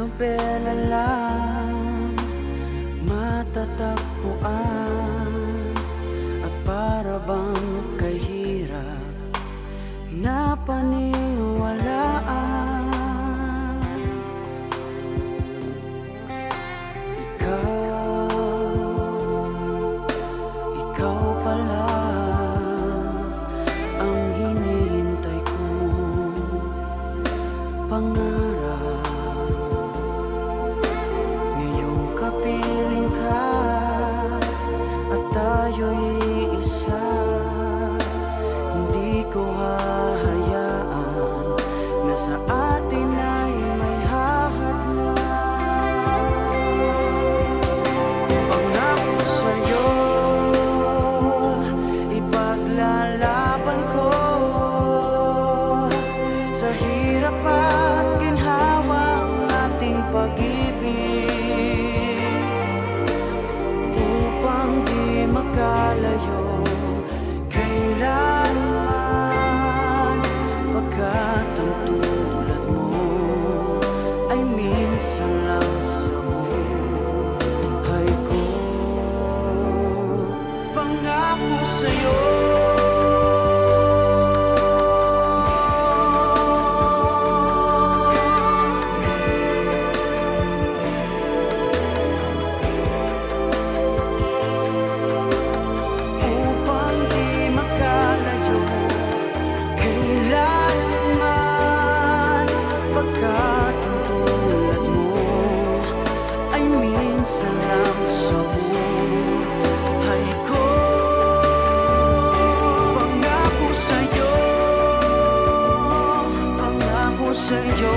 nobela lang matatagpuan, at para bang kahirap na paniwalaan. Ikaw pala ang hinihintay kong pangarap. Ngayong kapiling ka at tayo'y isa, hindi ko hahayaan na sa atin ay may hahadlang. Pangako sa'yo, ipaglalaban ko sa hirap at ginhawa ang ating pag-ibig, upang di makalayo kailanman, pagkat ang tulad mo ay minsan lang sa buhay ko. Pangako sa'yo, pagkat ang tulad mo ay minsan lang sa buhay ko. Pangako sa'yo, pangako sa'yo.